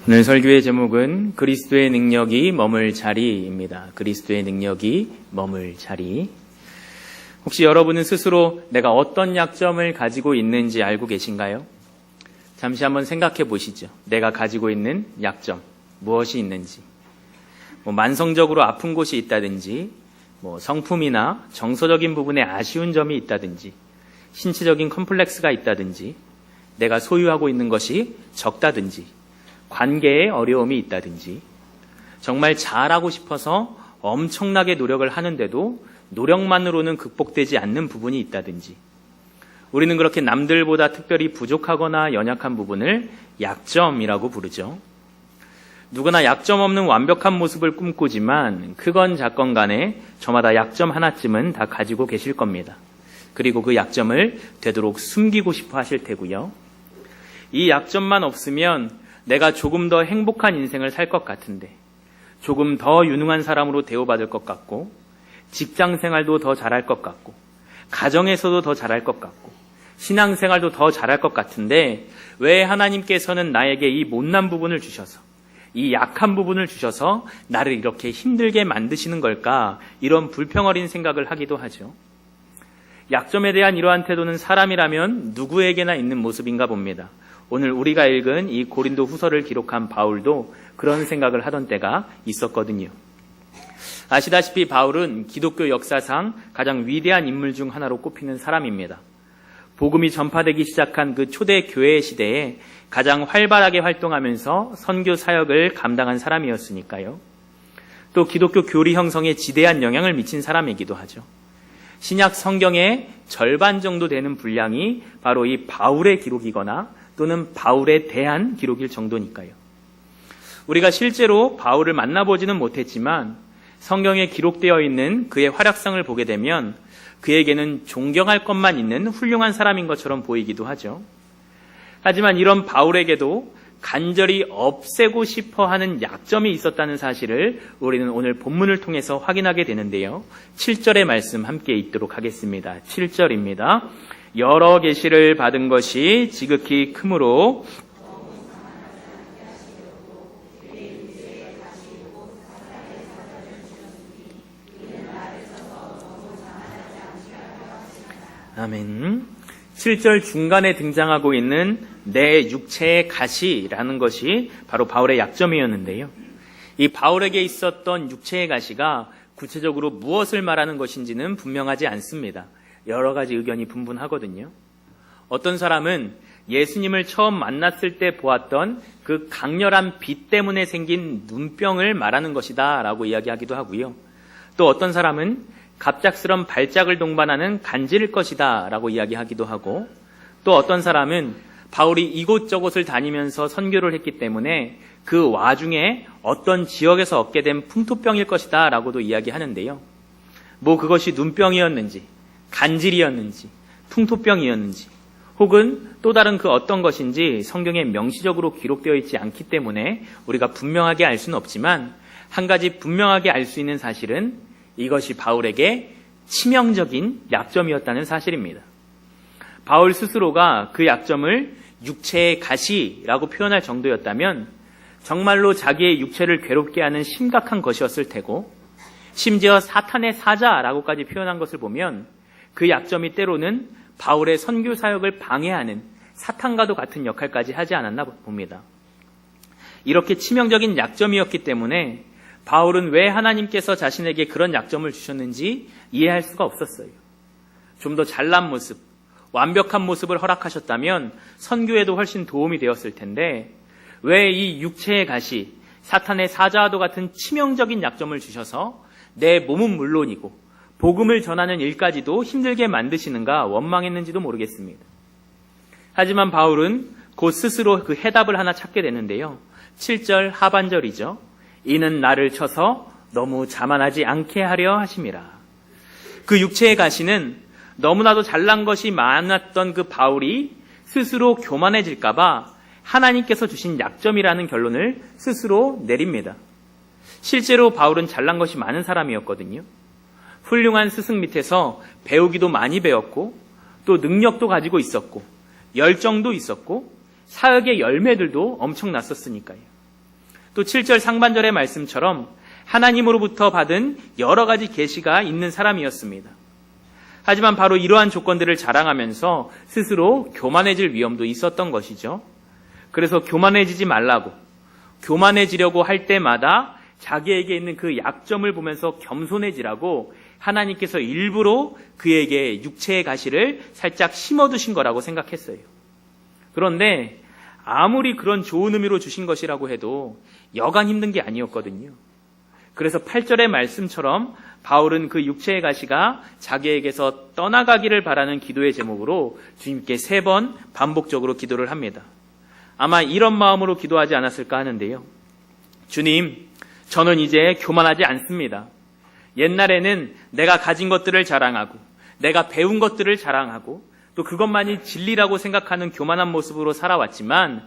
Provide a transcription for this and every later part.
오늘 설교의 제목은 그리스도의 능력이 머물 자리입니다. 그리스도의 능력이 머물 자리. 혹시 여러분은 스스로 내가 어떤 약점을 가지고 있는지 알고 계신가요? 잠시 한번 생각해 보시죠. 내가 가지고 있는 약점, 무엇이 있는지. 만성적으로 아픈 곳이 있다든지, 성품이나 정서적인 부분에 아쉬운 점이 있다든지, 신체적인 컴플렉스가 있다든지, 내가 소유하고 있는 것이 적다든지, 관계에 어려움이 있다든지, 정말 잘하고 싶어서 엄청나게 노력을 하는데도 노력만으로는 극복되지 않는 부분이 있다든지, 우리는 그렇게 남들보다 특별히 부족하거나 연약한 부분을 약점이라고 부르죠. 누구나 약점 없는 완벽한 모습을 꿈꾸지만 크건 작건 간에 저마다 약점 하나쯤은 다 가지고 계실 겁니다. 그리고 그 약점을 되도록 숨기고 싶어 하실 테고요. 이 약점만 없으면 내가 조금 더 행복한 인생을 살 것 같은데, 조금 더 유능한 사람으로 대우받을 것 같고, 직장 생활도 더 잘할 것 같고, 가정에서도 더 잘할 것 같고, 신앙생활도 더 잘할 것 같은데 왜 하나님께서는 나에게 이 못난 부분을 주셔서, 이 약한 부분을 주셔서 나를 이렇게 힘들게 만드시는 걸까? 이런 불평어린 생각을 하기도 하죠. 약점에 대한 이러한 태도는 사람이라면 누구에게나 있는 모습인가 봅니다. 오늘 우리가 읽은 이 고린도 후서를 기록한 바울도 그런 생각을 하던 때가 있었거든요. 아시다시피 바울은 기독교 역사상 가장 위대한 인물 중 하나로 꼽히는 사람입니다. 복음이 전파되기 시작한 그 초대 교회 시대에 가장 활발하게 활동하면서 선교 사역을 감당한 사람이었으니까요. 또 기독교 교리 형성에 지대한 영향을 미친 사람이기도 하죠. 신약 성경의 절반 정도 되는 분량이 바로 이 바울의 기록이거나 또는 바울에 대한 기록일 정도니까요. 우리가 실제로 바울을 만나보지는 못했지만 성경에 기록되어 있는 그의 활약상을 보게 되면 그에게는 존경할 것만 있는 훌륭한 사람인 것처럼 보이기도 하죠. 하지만 이런 바울에게도 간절히 없애고 싶어 하는 약점이 있었다는 사실을 우리는 오늘 본문을 통해서 확인하게 되는데요. 7절의 말씀 함께 읽도록 하겠습니다. 7절입니다. 여러 계시를 받은 것이 지극히 크므로 아멘. 7절 중간에 등장하고 있는 내 육체의 가시라는 것이 바로 바울의 약점이었는데요. 이 바울에게 있었던 육체의 가시가 구체적으로 무엇을 말하는 것인지는 분명하지 않습니다. 여러 가지 의견이 분분하거든요. 어떤 사람은 예수님을 처음 만났을 때 보았던 그 강렬한 빛 때문에 생긴 눈병을 말하는 것이다 라고 이야기하기도 하고요. 또 어떤 사람은 갑작스런 발작을 동반하는 간질일 것이다 라고 이야기하기도 하고, 또 어떤 사람은 바울이 이곳저곳을 다니면서 선교를 했기 때문에 그 와중에 어떤 지역에서 얻게 된 풍토병일 것이다 라고도 이야기하는데요. 그것이 눈병이었는지 간질이었는지 풍토병이었는지 혹은 또 다른 그 어떤 것인지 성경에 명시적으로 기록되어 있지 않기 때문에 우리가 분명하게 알 수는 없지만, 한 가지 분명하게 알 수 있는 사실은 이것이 바울에게 치명적인 약점이었다는 사실입니다. 바울 스스로가 그 약점을 육체의 가시라고 표현할 정도였다면 정말로 자기의 육체를 괴롭게 하는 심각한 것이었을 테고, 심지어 사탄의 사자라고까지 표현한 것을 보면 그 약점이 때로는 바울의 선교 사역을 방해하는 사탄과도 같은 역할까지 하지 않았나 봅니다. 이렇게 치명적인 약점이었기 때문에 바울은 왜 하나님께서 자신에게 그런 약점을 주셨는지 이해할 수가 없었어요. 좀 더 잘난 모습, 완벽한 모습을 허락하셨다면 선교에도 훨씬 도움이 되었을 텐데 왜 이 육체의 가시, 사탄의 사자와도 같은 치명적인 약점을 주셔서 내 몸은 물론이고 복음을 전하는 일까지도 힘들게 만드시는가 원망했는지도 모르겠습니다. 하지만 바울은 곧 스스로 그 해답을 하나 찾게 되는데요. 7절 하반절이죠. 이는 나를 쳐서 너무 자만하지 않게 하려 하심이라. 그 육체의 가시는 너무나도 잘난 것이 많았던 그 바울이 스스로 교만해질까 봐 하나님께서 주신 약점이라는 결론을 스스로 내립니다. 실제로 바울은 잘난 것이 많은 사람이었거든요. 훌륭한 스승 밑에서 배우기도 많이 배웠고 또 능력도 가지고 있었고 열정도 있었고 사역의 열매들도 엄청났었으니까요. 또 7절 상반절의 말씀처럼 하나님으로부터 받은 여러 가지 계시가 있는 사람이었습니다. 하지만 바로 이러한 조건들을 자랑하면서 스스로 교만해질 위험도 있었던 것이죠. 그래서 교만해지지 말라고, 교만해지려고 할 때마다 자기에게 있는 그 약점을 보면서 겸손해지라고 하나님께서 일부러 그에게 육체의 가시를 살짝 심어두신 거라고 생각했어요. 그런데 아무리 그런 좋은 의미로 주신 것이라고 해도 여간 힘든 게 아니었거든요. 그래서 8절의 말씀처럼 바울은 그 육체의 가시가 자기에게서 떠나가기를 바라는 기도의 제목으로 주님께 3번 반복적으로 기도를 합니다. 아마 이런 마음으로 기도하지 않았을까 하는데요. 주님, 저는 이제 교만하지 않습니다. 옛날에는 내가 가진 것들을 자랑하고 내가 배운 것들을 자랑하고 또 그것만이 진리라고 생각하는 교만한 모습으로 살아왔지만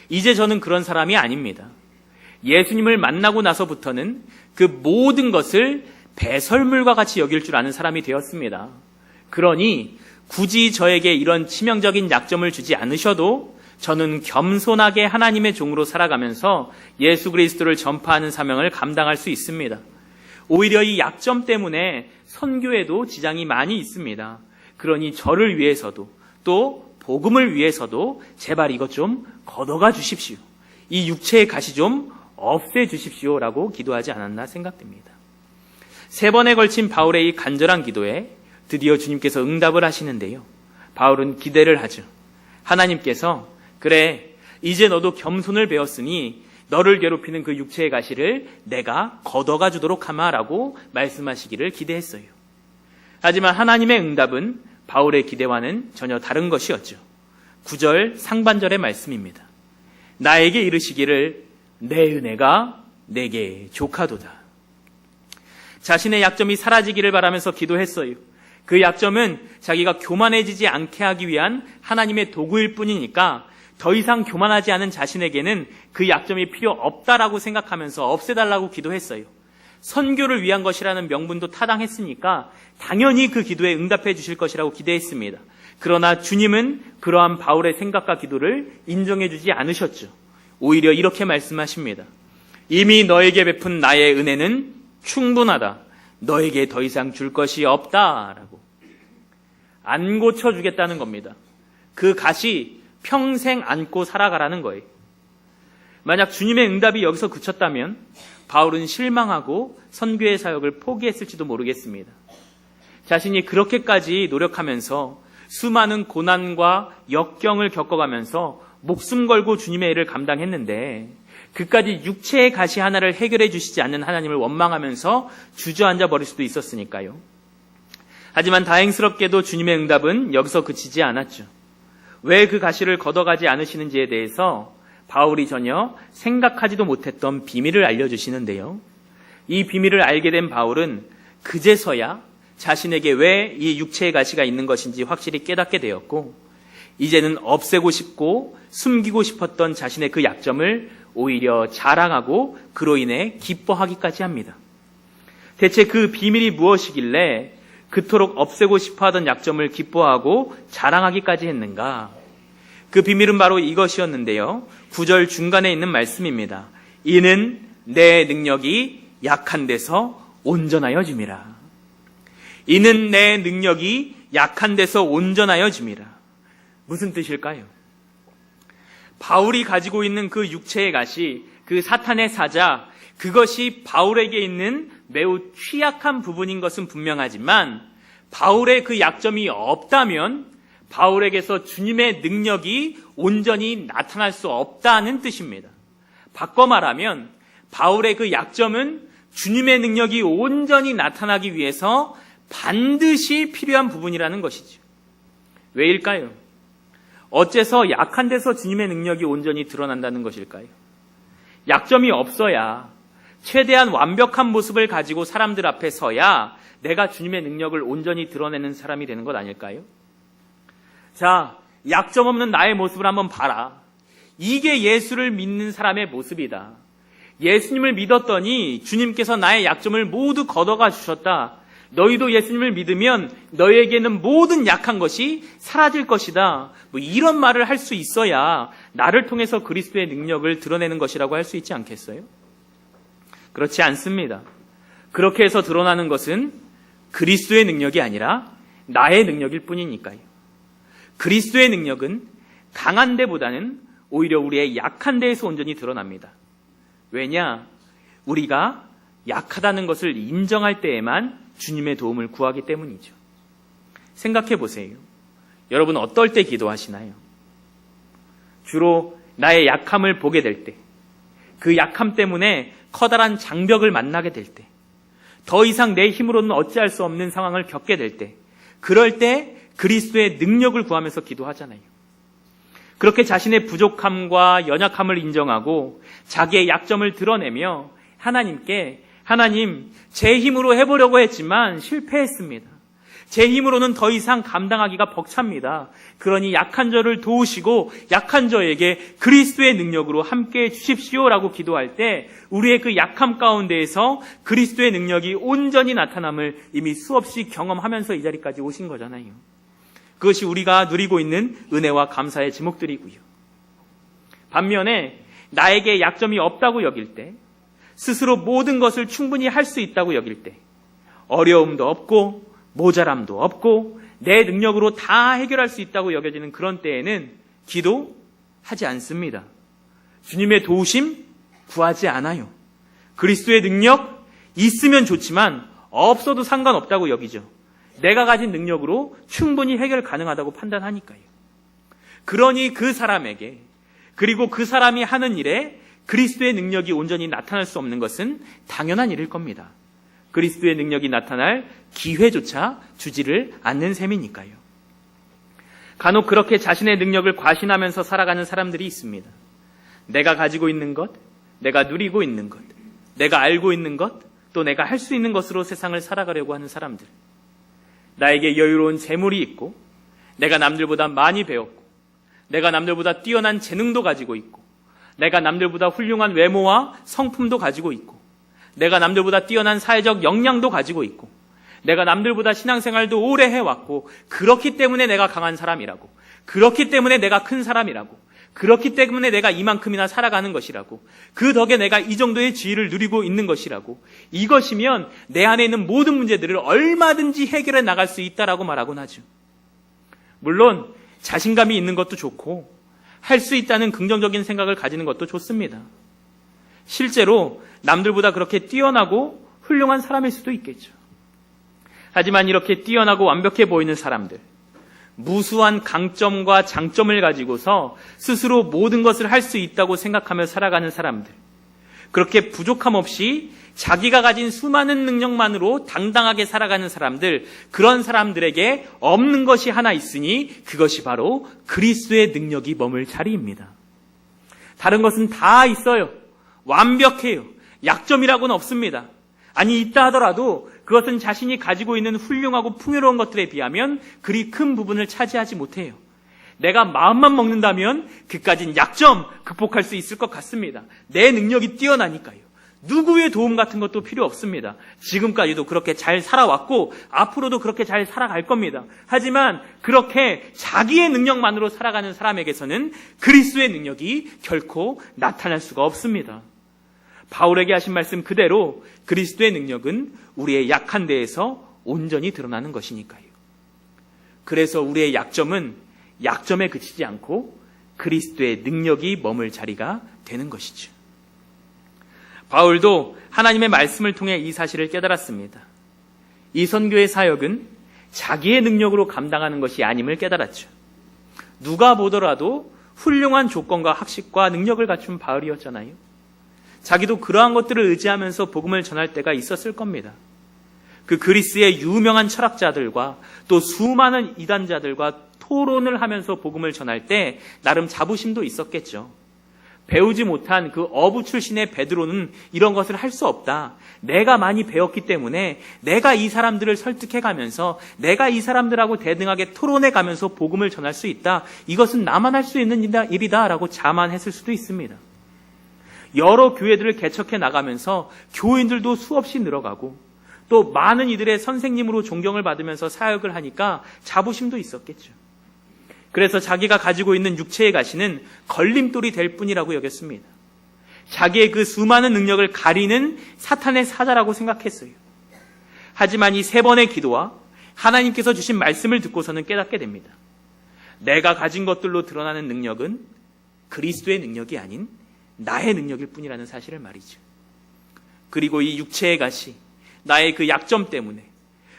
이제 저는 그런 사람이 아닙니다. 예수님을 만나고 나서부터는 그 모든 것을 배설물과 같이 여길 줄 아는 사람이 되었습니다. 그러니 굳이 저에게 이런 치명적인 약점을 주지 않으셔도 저는 겸손하게 하나님의 종으로 살아가면서 예수 그리스도를 전파하는 사명을 감당할 수 있습니다. 오히려 이 약점 때문에 선교에도 지장이 많이 있습니다. 그러니 저를 위해서도 또 복음을 위해서도 제발 이것 좀 걷어가 주십시오. 이 육체의 가시 좀 없애 주십시오라고 기도하지 않았나 생각됩니다. 3번에 걸친 바울의 이 간절한 기도에 드디어 주님께서 응답을 하시는데요. 바울은 기대를 하죠. 하나님께서 그래, 이제 너도 겸손을 배웠으니 너를 괴롭히는 그 육체의 가시를 내가 걷어가 주도록 하마라고 말씀하시기를 기대했어요. 하지만 하나님의 응답은 바울의 기대와는 전혀 다른 것이었죠. 9절 상반절의 말씀입니다. 나에게 이르시기를 내 은혜가 내게 족하도다. 자신의 약점이 사라지기를 바라면서 기도했어요. 그 약점은 자기가 교만해지지 않게 하기 위한 하나님의 도구일 뿐이니까 더 이상 교만하지 않은 자신에게는 그 약점이 필요 없다라고 생각하면서 없애달라고 기도했어요. 선교를 위한 것이라는 명분도 타당했으니까 당연히 그 기도에 응답해 주실 것이라고 기대했습니다. 그러나 주님은 그러한 바울의 생각과 기도를 인정해 주지 않으셨죠. 오히려 이렇게 말씀하십니다. 이미 너에게 베푼 나의 은혜는 충분하다. 너에게 더 이상 줄 것이 없다라고. 안 고쳐주겠다는 겁니다. 그 가시 평생 안고 살아가라는 거예요. 만약 주님의 응답이 여기서 그쳤다면 바울은 실망하고 선교의 사역을 포기했을지도 모르겠습니다. 자신이 그렇게까지 노력하면서 수많은 고난과 역경을 겪어가면서 목숨 걸고 주님의 일을 감당했는데 그까지 육체의 가시 하나를 해결해 주시지 않는 하나님을 원망하면서 주저앉아 버릴 수도 있었으니까요. 하지만 다행스럽게도 주님의 응답은 여기서 그치지 않았죠. 왜 그 가시를 걷어가지 않으시는지에 대해서 바울이 전혀 생각하지도 못했던 비밀을 알려주시는데요. 이 비밀을 알게 된 바울은 그제서야 자신에게 왜 이 육체의 가시가 있는 것인지 확실히 깨닫게 되었고 이제는 없애고 싶고 숨기고 싶었던 자신의 그 약점을 오히려 자랑하고 그로 인해 기뻐하기까지 합니다. 대체 그 비밀이 무엇이길래 그토록 없애고 싶어하던 약점을 기뻐하고 자랑하기까지 했는가? 그 비밀은 바로 이것이었는데요. 9절 중간에 있는 말씀입니다. 이는 내 능력이 약한 데서 온전하여 짐이라. 이는 내 능력이 약한 데서 온전하여 짐이라. 무슨 뜻일까요? 바울이 가지고 있는 그 육체의 가시, 그 사탄의 사자, 그것이 바울에게 있는 매우 취약한 부분인 것은 분명하지만 바울의 그 약점이 없다면 바울에게서 주님의 능력이 온전히 나타날 수 없다는 뜻입니다. 바꿔 말하면 바울의 그 약점은 주님의 능력이 온전히 나타나기 위해서 반드시 필요한 부분이라는 것이죠. 왜일까요? 어째서 약한 데서 주님의 능력이 온전히 드러난다는 것일까요? 약점이 없어야 최대한 완벽한 모습을 가지고 사람들 앞에 서야 내가 주님의 능력을 온전히 드러내는 사람이 되는 것 아닐까요? 자, 약점 없는 나의 모습을 한번 봐라. 이게 예수를 믿는 사람의 모습이다. 예수님을 믿었더니 주님께서 나의 약점을 모두 걷어가 주셨다. 너희도 예수님을 믿으면 너희에게는 모든 약한 것이 사라질 것이다. 이런 말을 할 수 있어야 나를 통해서 그리스도의 능력을 드러내는 것이라고 할 수 있지 않겠어요? 그렇지 않습니다. 그렇게 해서 드러나는 것은 그리스도의 능력이 아니라 나의 능력일 뿐이니까요. 그리스도의 능력은 강한 데보다는 오히려 우리의 약한 데에서 온전히 드러납니다. 왜냐? 우리가 약하다는 것을 인정할 때에만 주님의 도움을 구하기 때문이죠. 생각해 보세요. 여러분 어떨 때 기도하시나요? 주로 나의 약함을 보게 될 때, 그 약함 때문에 커다란 장벽을 만나게 될 때, 더 이상 내 힘으로는 어찌할 수 없는 상황을 겪게 될 때, 그럴 때 그리스도의 능력을 구하면서 기도하잖아요. 그렇게 자신의 부족함과 연약함을 인정하고 자기의 약점을 드러내며 하나님께 하나님, 제 힘으로 해보려고 했지만 실패했습니다. 제 힘으로는 더 이상 감당하기가 벅찹니다. 그러니 약한 저를 도우시고 약한 저에게 그리스도의 능력으로 함께해 주십시오라고 기도할 때 우리의 그 약함 가운데에서 그리스도의 능력이 온전히 나타남을 이미 수없이 경험하면서 이 자리까지 오신 거잖아요. 그것이 우리가 누리고 있는 은혜와 감사의 제목들이고요. 반면에 나에게 약점이 없다고 여길 때, 스스로 모든 것을 충분히 할 수 있다고 여길 때, 어려움도 없고 모자람도 없고 내 능력으로 다 해결할 수 있다고 여겨지는 그런 때에는 기도하지 않습니다. 주님의 도우심 구하지 않아요. 그리스도의 능력 있으면 좋지만 없어도 상관없다고 여기죠. 내가 가진 능력으로 충분히 해결 가능하다고 판단하니까요. 그러니 그 사람에게, 그리고 그 사람이 하는 일에 그리스도의 능력이 온전히 나타날 수 없는 것은 당연한 일일 겁니다. 그리스도의 능력이 나타날 기회조차 주지를 않는 셈이니까요. 간혹 그렇게 자신의 능력을 과신하면서 살아가는 사람들이 있습니다. 내가 가지고 있는 것, 내가 누리고 있는 것, 내가 알고 있는 것, 또 내가 할 수 있는 것으로 세상을 살아가려고 하는 사람들. 나에게 여유로운 재물이 있고, 내가 남들보다 많이 배웠고, 내가 남들보다 뛰어난 재능도 가지고 있고, 내가 남들보다 훌륭한 외모와 성품도 가지고 있고, 내가 남들보다 뛰어난 사회적 역량도 가지고 있고, 내가 남들보다 신앙생활도 오래 해왔고, 그렇기 때문에 내가 강한 사람이라고, 그렇기 때문에 내가 큰 사람이라고, 그렇기 때문에 내가 이만큼이나 살아가는 것이라고, 그 덕에 내가 이 정도의 지위를 누리고 있는 것이라고, 이것이면 내 안에 있는 모든 문제들을 얼마든지 해결해 나갈 수 있다라고 말하곤 하죠. 물론 자신감이 있는 것도 좋고 할 수 있다는 긍정적인 생각을 가지는 것도 좋습니다. 실제로 남들보다 그렇게 뛰어나고 훌륭한 사람일 수도 있겠죠. 하지만 이렇게 뛰어나고 완벽해 보이는 사람들, 무수한 강점과 장점을 가지고서 스스로 모든 것을 할 수 있다고 생각하며 살아가는 사람들, 그렇게 부족함 없이 자기가 가진 수많은 능력만으로 당당하게 살아가는 사람들, 그런 사람들에게 없는 것이 하나 있으니 그것이 바로 그리스도의 능력이 머물 자리입니다. 다른 것은 다 있어요. 완벽해요. 약점이라고는 없습니다. 아니, 있다 하더라도 그것은 자신이 가지고 있는 훌륭하고 풍요로운 것들에 비하면 그리 큰 부분을 차지하지 못해요. 내가 마음만 먹는다면 그까진 약점 극복할 수 있을 것 같습니다. 내 능력이 뛰어나니까요. 누구의 도움 같은 것도 필요 없습니다. 지금까지도 그렇게 잘 살아왔고 앞으로도 그렇게 잘 살아갈 겁니다. 하지만 그렇게 자기의 능력만으로 살아가는 사람에게서는 그리스도의 능력이 결코 나타날 수가 없습니다. 바울에게 하신 말씀 그대로 그리스도의 능력은 우리의 약한 데에서 온전히 드러나는 것이니까요. 그래서 우리의 약점은 약점에 그치지 않고 그리스도의 능력이 머물 자리가 되는 것이죠. 바울도 하나님의 말씀을 통해 이 사실을 깨달았습니다. 이 선교의 사역은 자기의 능력으로 감당하는 것이 아님을 깨달았죠. 누가 보더라도 훌륭한 조건과 학식과 능력을 갖춘 바울이었잖아요. 자기도 그러한 것들을 의지하면서 복음을 전할 때가 있었을 겁니다. 그 그리스의 유명한 철학자들과 또 수많은 이단자들과 토론을 하면서 복음을 전할 때 나름 자부심도 있었겠죠. 배우지 못한 그 어부 출신의 베드로는 이런 것을 할 수 없다. 내가 많이 배웠기 때문에 내가 이 사람들을 설득해가면서 내가 이 사람들하고 대등하게 토론해가면서 복음을 전할 수 있다. 이것은 나만 할 수 있는 일이다라고 자만했을 수도 있습니다. 여러 교회들을 개척해 나가면서 교인들도 수없이 늘어가고 또 많은 이들의 선생님으로 존경을 받으면서 사역을 하니까 자부심도 있었겠죠. 그래서 자기가 가지고 있는 육체의 가시는 걸림돌이 될 뿐이라고 여겼습니다. 자기의 그 수많은 능력을 가리는 사탄의 사자라고 생각했어요. 하지만 이 3번의 기도와 하나님께서 주신 말씀을 듣고서는 깨닫게 됩니다. 내가 가진 것들로 드러나는 능력은 그리스도의 능력이 아닌 나의 능력일 뿐이라는 사실을 말이죠. 그리고 이 육체의 가시, 나의 그 약점 때문에,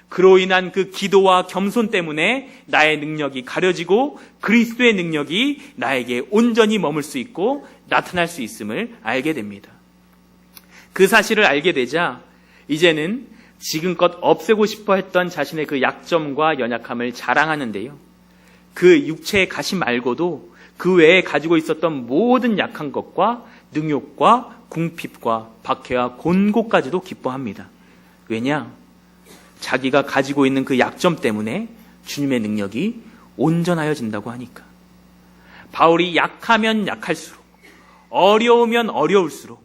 그로 인한 그 기도와 겸손 때문에 나의 능력이 가려지고 그리스도의 능력이 나에게 온전히 머물 수 있고 나타날 수 있음을 알게 됩니다. 그 사실을 알게 되자 이제는 지금껏 없애고 싶어 했던 자신의 그 약점과 연약함을 자랑하는데요. 그 육체의 가시 말고도 그 외에 가지고 있었던 모든 약한 것과 능욕과 궁핍과 박해와 곤고까지도 기뻐합니다. 왜냐? 자기가 가지고 있는 그 약점 때문에 주님의 능력이 온전하여진다고 하니까. 바울이 약하면 약할수록, 어려우면 어려울수록,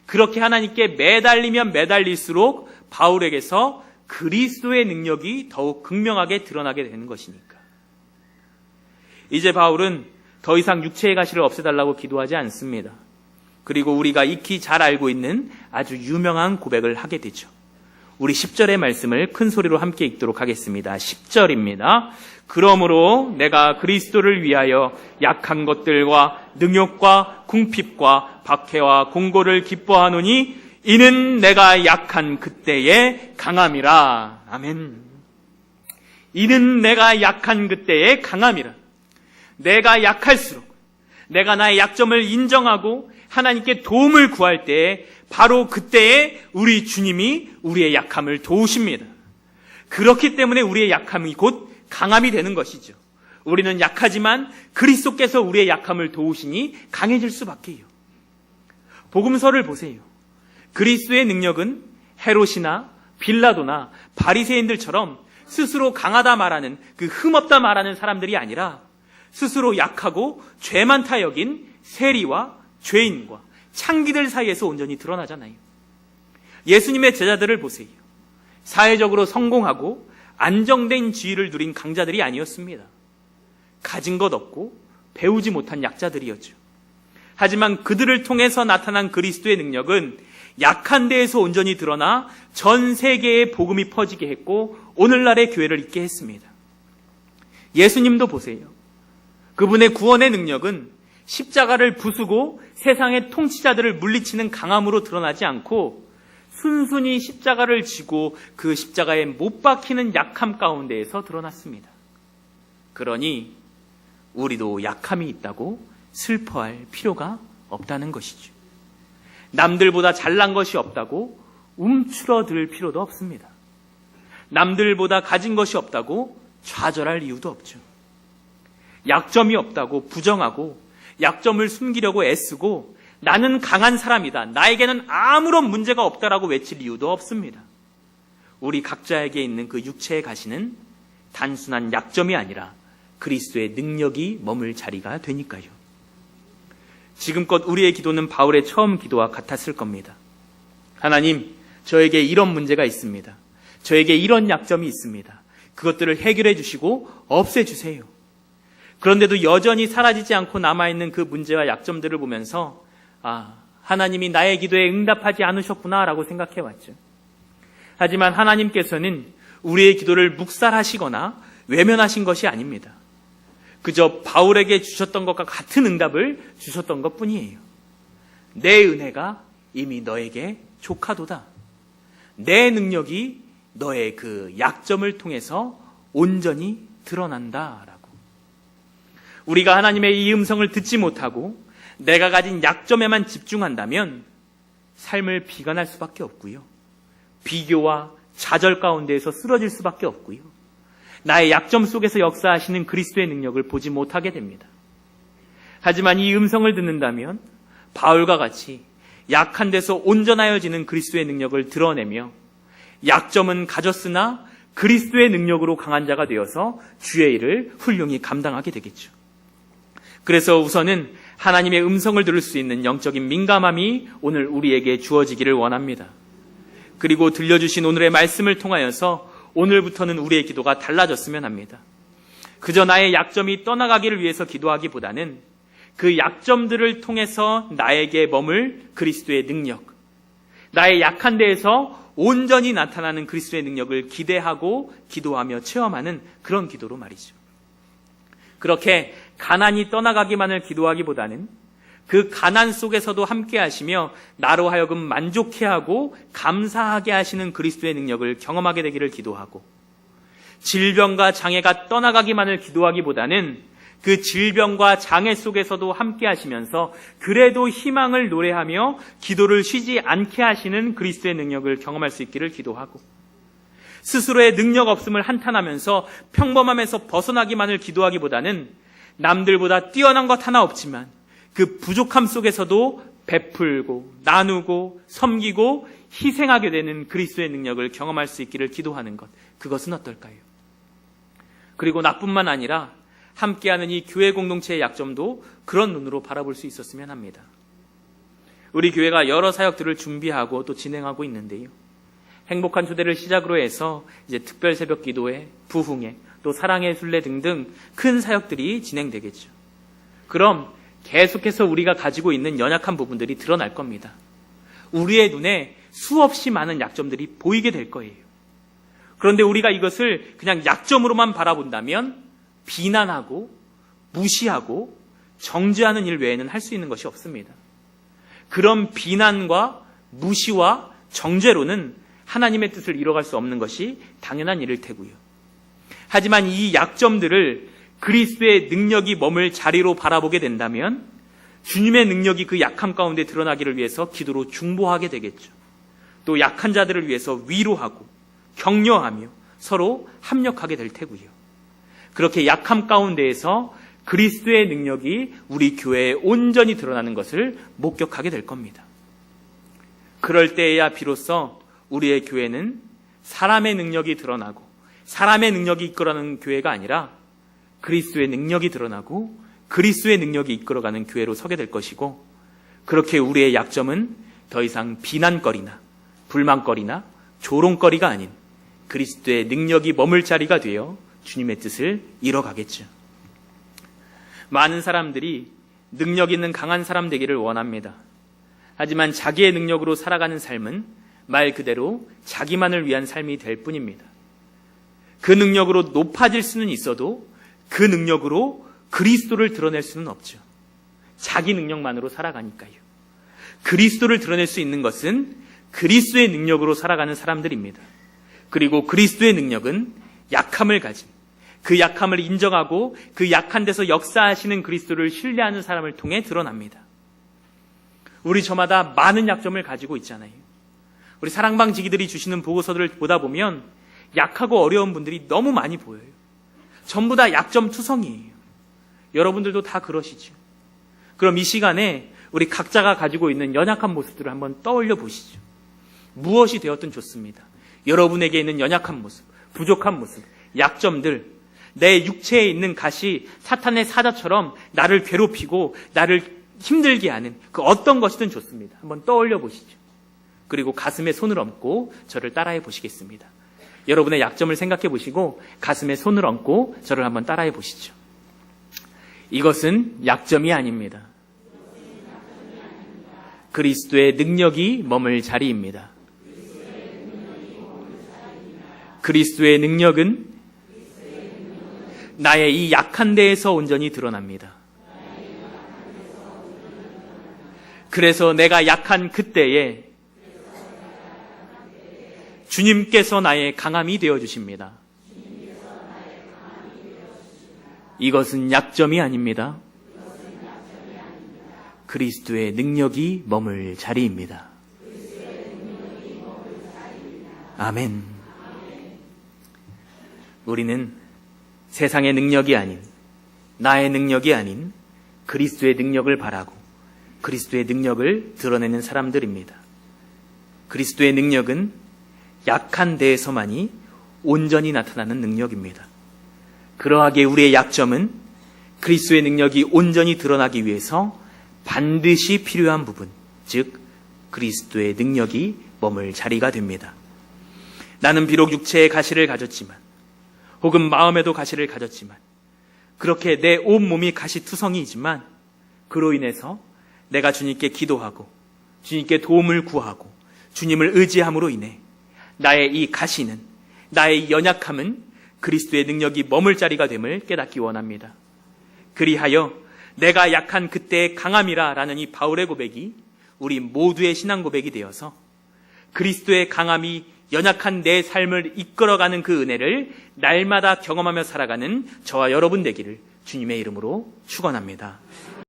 그렇게 하나님께 매달리면 매달릴수록 바울에게서 그리스도의 능력이 더욱 극명하게 드러나게 되는 것이니까. 이제 바울은 더 이상 육체의 가시를 없애달라고 기도하지 않습니다. 그리고 우리가 익히 잘 알고 있는 아주 유명한 고백을 하게 되죠. 우리 10절의 말씀을 큰 소리로 함께 읽도록 하겠습니다. 10절입니다. 그러므로 내가 그리스도를 위하여 약한 것들과 능욕과 궁핍과 박해와 공고를 기뻐하노니 이는 내가 약한 그때의 강함이라. 아멘. 이는 내가 약한 그때의 강함이라. 내가 약할수록, 내가 나의 약점을 인정하고 하나님께 도움을 구할 때에 바로 그때에 우리 주님이 우리의 약함을 도우십니다. 그렇기 때문에 우리의 약함이 곧 강함이 되는 것이죠. 우리는 약하지만 그리스도께서 우리의 약함을 도우시니 강해질 수밖에요. 복음서를 보세요. 그리스도의 능력은 헤롯이나 빌라도나 바리새인들처럼 스스로 강하다 말하는, 그 흠없다 말하는 사람들이 아니라 스스로 약하고 죄 많다 여긴 세리와 죄인과 창기들 사이에서 온전히 드러나잖아요. 예수님의 제자들을 보세요. 사회적으로 성공하고 안정된 지위를 누린 강자들이 아니었습니다. 가진 것 없고 배우지 못한 약자들이었죠. 하지만 그들을 통해서 나타난 그리스도의 능력은 약한 데에서 온전히 드러나 전 세계에 복음이 퍼지게 했고 오늘날의 교회를 있게 했습니다. 예수님도 보세요. 그분의 구원의 능력은 십자가를 부수고 세상의 통치자들을 물리치는 강함으로 드러나지 않고 순순히 십자가를 지고 그 십자가에 못 박히는 약함 가운데에서 드러났습니다. 그러니 우리도 약함이 있다고 슬퍼할 필요가 없다는 것이죠. 남들보다 잘난 것이 없다고 움츠러들 필요도 없습니다. 남들보다 가진 것이 없다고 좌절할 이유도 없죠. 약점이 없다고 부정하고 약점을 숨기려고 애쓰고 나는 강한 사람이다, 나에게는 아무런 문제가 없다라고 외칠 이유도 없습니다. 우리 각자에게 있는 그 육체의 가시는 단순한 약점이 아니라 그리스도의 능력이 머물 자리가 되니까요. 지금껏 우리의 기도는 바울의 처음 기도와 같았을 겁니다. 하나님, 저에게 이런 문제가 있습니다. 저에게 이런 약점이 있습니다. 그것들을 해결해 주시고 없애주세요. 그런데도 여전히 사라지지 않고 남아있는 그 문제와 약점들을 보면서 하나님이 나의 기도에 응답하지 않으셨구나 라고 생각해왔죠. 하지만 하나님께서는 우리의 기도를 묵살하시거나 외면하신 것이 아닙니다. 그저 바울에게 주셨던 것과 같은 응답을 주셨던 것뿐이에요. 내 은혜가 이미 너에게 족하도다. 내 능력이 너의 그 약점을 통해서 온전히 드러난다라고. 우리가 하나님의 이 음성을 듣지 못하고 내가 가진 약점에만 집중한다면 삶을 비관할 수밖에 없고요. 비교와 좌절 가운데에서 쓰러질 수밖에 없고요. 나의 약점 속에서 역사하시는 그리스도의 능력을 보지 못하게 됩니다. 하지만 이 음성을 듣는다면 바울과 같이 약한 데서 온전하여지는 그리스도의 능력을 드러내며 약점은 가졌으나 그리스도의 능력으로 강한 자가 되어서 주의 일을 훌륭히 감당하게 되겠죠. 그래서 우선은 하나님의 음성을 들을 수 있는 영적인 민감함이 오늘 우리에게 주어지기를 원합니다. 그리고 들려주신 오늘의 말씀을 통하여서 오늘부터는 우리의 기도가 달라졌으면 합니다. 그저 나의 약점이 떠나가기를 위해서 기도하기보다는 그 약점들을 통해서 나에게 머물 그리스도의 능력, 나의 약한 데에서 온전히 나타나는 그리스도의 능력을 기대하고 기도하며 체험하는 그런 기도로 말이죠. 그렇게 가난이 떠나가기만을 기도하기보다는 그 가난 속에서도 함께 하시며 나로 하여금 만족해하고 감사하게 하시는 그리스도의 능력을 경험하게 되기를 기도하고, 질병과 장애가 떠나가기만을 기도하기보다는 그 질병과 장애 속에서도 함께 하시면서 그래도 희망을 노래하며 기도를 쉬지 않게 하시는 그리스도의 능력을 경험할 수 있기를 기도하고, 스스로의 능력 없음을 한탄하면서 평범함에서 벗어나기만을 기도하기보다는 남들보다 뛰어난 것 하나 없지만 그 부족함 속에서도 베풀고 나누고 섬기고 희생하게 되는 그리스도의 능력을 경험할 수 있기를 기도하는 것, 그것은 어떨까요? 그리고 나뿐만 아니라 함께하는 이 교회 공동체의 약점도 그런 눈으로 바라볼 수 있었으면 합니다. 우리 교회가 여러 사역들을 준비하고 또 진행하고 있는데요. 행복한 초대를 시작으로 해서 이제 특별 새벽 기도회, 부흥회, 또 사랑의 순례 등등 큰 사역들이 진행되겠죠. 그럼 계속해서 우리가 가지고 있는 연약한 부분들이 드러날 겁니다. 우리의 눈에 수없이 많은 약점들이 보이게 될 거예요. 그런데 우리가 이것을 그냥 약점으로만 바라본다면 비난하고 무시하고 정죄하는 일 외에는 할 수 있는 것이 없습니다. 그런 비난과 무시와 정죄로는 하나님의 뜻을 이뤄갈 수 없는 것이 당연한 일일 테고요. 하지만 이 약점들을 그리스도의 능력이 머물 자리로 바라보게 된다면 주님의 능력이 그 약함 가운데 드러나기를 위해서 기도로 중보하게 되겠죠. 또 약한 자들을 위해서 위로하고 격려하며 서로 합력하게 될 테고요. 그렇게 약함 가운데에서 그리스도의 능력이 우리 교회에 온전히 드러나는 것을 목격하게 될 겁니다. 그럴 때에야 비로소 우리의 교회는 사람의 능력이 드러나고 사람의 능력이 이끌어가는 교회가 아니라 그리스도의 능력이 드러나고 그리스도의 능력이 이끌어가는 교회로 서게 될 것이고, 그렇게 우리의 약점은 더 이상 비난거리나 불만거리나 조롱거리가 아닌 그리스도의 능력이 머물 자리가 되어 주님의 뜻을 이뤄가겠죠. 많은 사람들이 능력 있는 강한 사람 되기를 원합니다. 하지만 자기의 능력으로 살아가는 삶은 말 그대로 자기만을 위한 삶이 될 뿐입니다. 그 능력으로 높아질 수는 있어도 그 능력으로 그리스도를 드러낼 수는 없죠. 자기 능력만으로 살아가니까요. 그리스도를 드러낼 수 있는 것은 그리스도의 능력으로 살아가는 사람들입니다. 그리고 그리스도의 능력은 약함을 가진, 그 약함을 인정하고 그 약한 데서 역사하시는 그리스도를 신뢰하는 사람을 통해 드러납니다. 우리 저마다 많은 약점을 가지고 있잖아요. 우리 사랑방 지기들이 주시는 보고서들을 보다 보면 약하고 어려운 분들이 너무 많이 보여요. 전부 다 약점 투성이에요. 여러분들도 다 그러시죠. 그럼 이 시간에 우리 각자가 가지고 있는 연약한 모습들을 한번 떠올려 보시죠. 무엇이 되었든 좋습니다. 여러분에게 있는 연약한 모습, 부족한 모습, 약점들, 내 육체에 있는 가시, 사탄의 사자처럼 나를 괴롭히고 나를 힘들게 하는 그 어떤 것이든 좋습니다. 한번 떠올려 보시죠. 그리고 가슴에 손을 얹고 저를 따라해 보시겠습니다. 여러분의 약점을 생각해 보시고 가슴에 손을 얹고 저를 한번 따라해 보시죠. 이것은 약점이 아닙니다. 그리스도의 능력이 머물 자리입니다. 그리스도의 능력은 나의 이 약한 데에서 온전히 드러납니다. 그래서 내가 약한 그때에 주님께서 나의 강함이 되어주십니다. 이것은 약점이 아닙니다. 그리스도의 능력이 머물 자리입니다. 아멘. 우리는 세상의 능력이 아닌, 나의 능력이 아닌 그리스도의 능력을 바라고 그리스도의 능력을 드러내는 사람들입니다. 그리스도의 능력은 약한 데에서만이 온전히 나타나는 능력입니다. 그러하게 우리의 약점은 그리스도의 능력이 온전히 드러나기 위해서 반드시 필요한 부분, 즉 그리스도의 능력이 머물 자리가 됩니다. 나는 비록 육체의 가시를 가졌지만, 혹은 마음에도 가시를 가졌지만, 그렇게 내 온몸이 가시투성이이지만 그로 인해서 내가 주님께 기도하고 주님께 도움을 구하고 주님을 의지함으로 인해 나의 이 가시는, 나의 연약함은 그리스도의 능력이 머물 자리가 됨을 깨닫기 원합니다. 그리하여 내가 약한 그때의 강함이라 라는 이 바울의 고백이 우리 모두의 신앙 고백이 되어서 그리스도의 강함이 연약한 내 삶을 이끌어가는 그 은혜를 날마다 경험하며 살아가는 저와 여러분 되기를 주님의 이름으로 축원합니다.